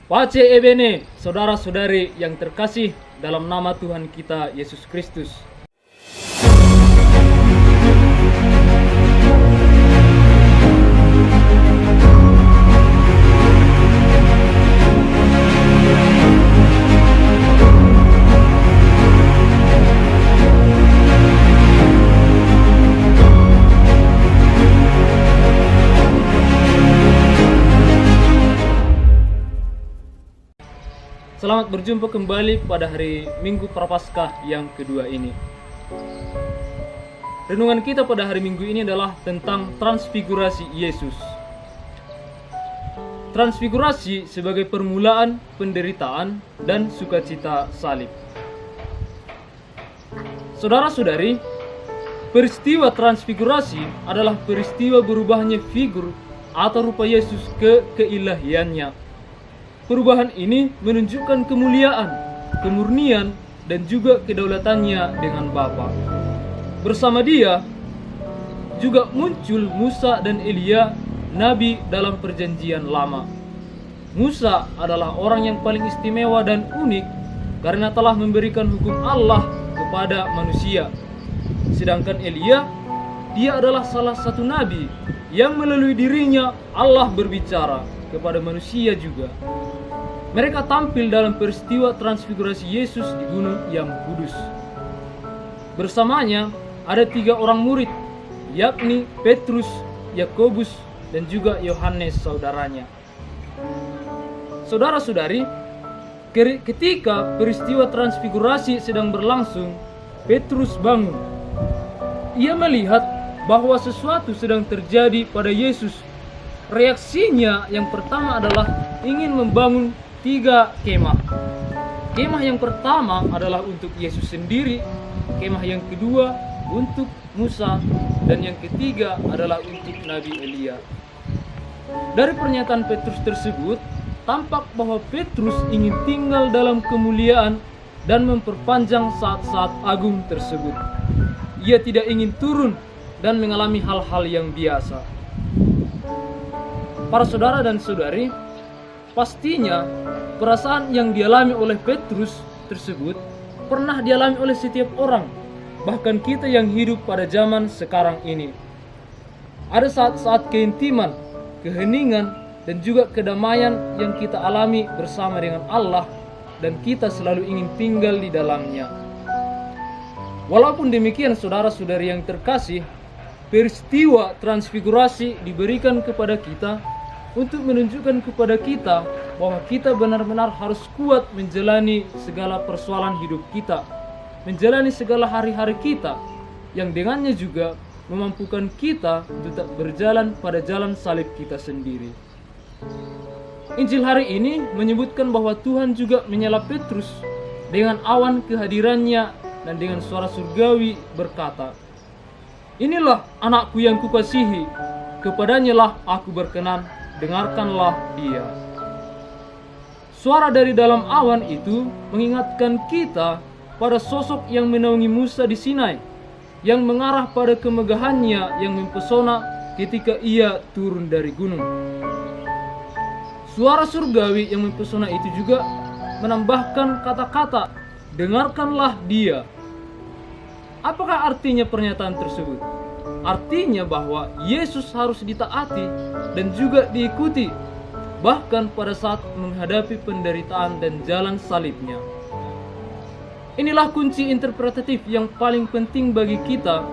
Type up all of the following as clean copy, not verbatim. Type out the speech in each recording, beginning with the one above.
Pace ebene, saudara-saudari yang terkasih dalam nama Tuhan kita Yesus Kristus. Selamat berjumpa kembali pada hari Minggu Prapaskah yang kedua ini. Renungan kita pada hari Minggu ini adalah tentang transfigurasi Yesus. Transfigurasi sebagai permulaan penderitaan dan sukacita salib. Saudara-saudari, peristiwa transfigurasi adalah peristiwa berubahnya figur atau rupa Yesus ke keilahiannya. Perubahan ini menunjukkan kemuliaan, kemurnian, dan juga kedaulatannya dengan Bapa. Bersama Dia juga muncul Musa dan Elia, nabi dalam perjanjian lama. Musa adalah orang yang paling istimewa dan unik karena telah memberikan hukum Allah kepada manusia. Sedangkan Elia, dia adalah salah satu nabi yang melalui dirinya Allah berbicara kepada manusia juga. Mereka tampil dalam peristiwa transfigurasi Yesus di Gunung yang Kudus. Bersamanya ada 3 orang murid, yakni Petrus, Yakobus, dan juga Yohanes saudaranya. Saudara-saudari, ketika peristiwa transfigurasi sedang berlangsung, Petrus bangun. Ia melihat bahwa sesuatu sedang terjadi pada Yesus. Reaksinya yang pertama adalah ingin membangun 3 kemah. Kemah yang pertama adalah untuk Yesus sendiri, kemah yang kedua untuk Musa, dan yang ketiga adalah untuk Nabi Elia. Dari pernyataan Petrus tersebut, tampak bahwa Petrus ingin tinggal dalam kemuliaan dan memperpanjang saat-saat agung tersebut. Ia tidak ingin turun dan mengalami hal-hal yang biasa. Para saudara dan saudari, pastinya perasaan yang dialami oleh Petrus tersebut pernah dialami oleh setiap orang, bahkan kita yang hidup pada zaman sekarang ini. Ada saat-saat keintiman, keheningan, dan juga kedamaian yang kita alami bersama dengan Allah, dan kita selalu ingin tinggal di dalamnya. Walaupun demikian, saudara-saudari yang terkasih, peristiwa transfigurasi diberikan kepada kita untuk menunjukkan kepada kita bahwa kita benar-benar harus kuat menjalani segala persoalan hidup kita, menjalani segala hari-hari kita, yang dengannya juga memampukan kita tetap berjalan pada jalan salib kita sendiri. Injil hari ini menyebutkan bahwa Tuhan juga menyela Petrus dengan awan kehadirannya dan dengan suara surgawi berkata, "Inilah anakku yang kukasihi, kepadanya lah aku berkenan, dengarkanlah dia." Suara dari dalam awan itu mengingatkan kita pada sosok yang menaungi Musa di Sinai, yang mengarah pada kemegahannya yang mempesona ketika ia turun dari gunung. Suara surgawi yang mempesona itu juga menambahkan kata-kata, "Dengarkanlah dia." Apakah artinya pernyataan tersebut? Artinya bahwa Yesus harus ditaati dan juga diikuti, bahkan pada saat menghadapi penderitaan dan jalan salibnya. Inilah kunci interpretatif yang paling penting bagi kita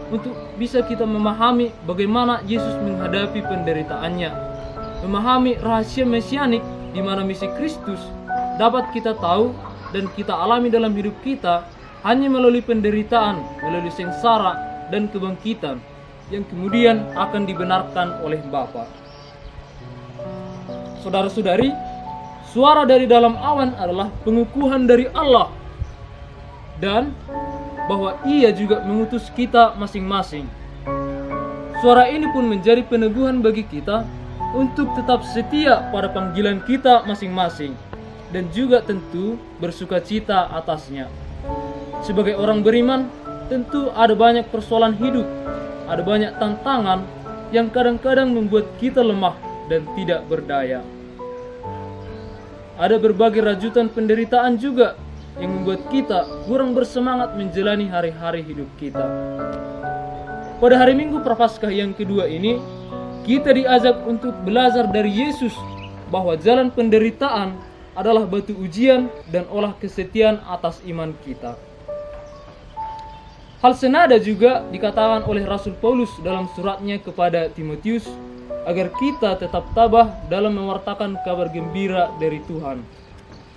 untuk bisa kita memahami bagaimana Yesus menghadapi penderitaannya, memahami rahasia mesianik di mana misi Kristus dapat kita tahu dan kita alami dalam hidup kita hanya melalui penderitaan, melalui sengsara dan kebangkitan yang kemudian akan dibenarkan oleh Bapa. Saudara-saudari, suara dari dalam awan adalah pengukuhan dari Allah, dan bahwa Ia juga mengutus kita masing-masing. Suara ini pun menjadi peneguhan bagi kita untuk tetap setia pada panggilan kita masing-masing, dan juga tentu bersukacita atasnya. Sebagai orang beriman, tentu ada banyak persoalan hidup, ada banyak tantangan yang kadang-kadang membuat kita lemah dan tidak berdaya. ada berbagai rajutan penderitaan juga yang membuat kita kurang bersemangat menjalani hari-hari hidup kita. Pada hari Minggu Prapaskah yang kedua ini, kita diajak untuk belajar dari Yesus bahwa jalan penderitaan adalah batu ujian dan olah kesetiaan atas iman kita. Hal senada juga dikatakan oleh Rasul Paulus dalam suratnya kepada Timotius agar kita tetap tabah dalam mewartakan kabar gembira dari Tuhan.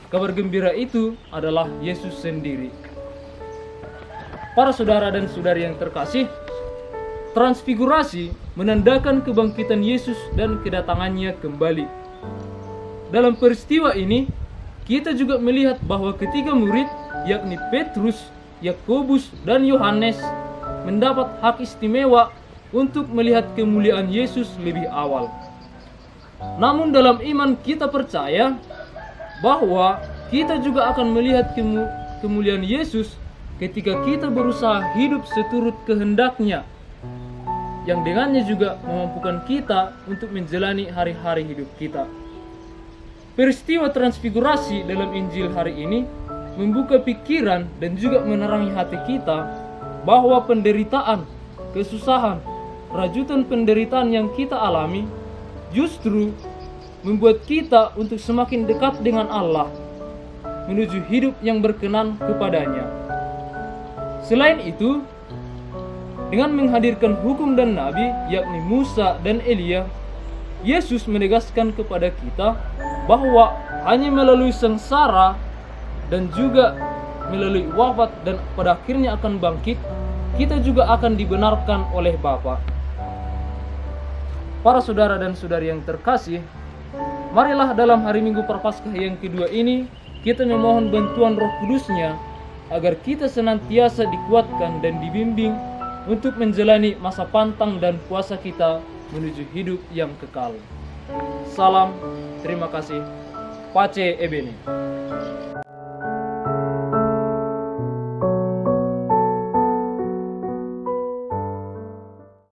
Kabar gembira itu adalah Yesus sendiri. Para saudara dan saudari yang terkasih, transfigurasi menandakan kebangkitan Yesus dan kedatangannya kembali. Dalam peristiwa ini, kita juga melihat bahwa ketiga murid, yakni Petrus, Yakobus, dan Yohanes, mendapat hak istimewa untuk melihat kemuliaan Yesus lebih awal. Namun dalam iman kita percaya bahwa kita juga akan melihat kemuliaan Yesus ketika kita berusaha hidup seturut kehendak-Nya, yang dengannya juga memampukan kita untuk menjalani hari-hari hidup kita. Peristiwa transfigurasi dalam Injil hari ini membuka pikiran dan juga menerangi hati kita bahwa penderitaan, kesusahan, rajutan penderitaan yang kita alami justru membuat kita untuk semakin dekat dengan Allah, menuju hidup yang berkenan kepadanya. Selain itu, dengan menghadirkan hukum dan nabi, yakni Musa dan Elia, Yesus menegaskan kepada kita bahwa hanya melalui sengsara dan juga melalui wafat dan pada akhirnya akan bangkit, kita juga akan dibenarkan oleh Bapa. Para saudara dan saudari yang terkasih, marilah dalam hari Minggu Prapaskah yang kedua ini kita memohon bantuan Roh Kudus-Nya agar kita senantiasa dikuatkan dan dibimbing untuk menjalani masa pantang dan puasa kita menuju hidup yang kekal. Salam, terima kasih. Pace Ebene.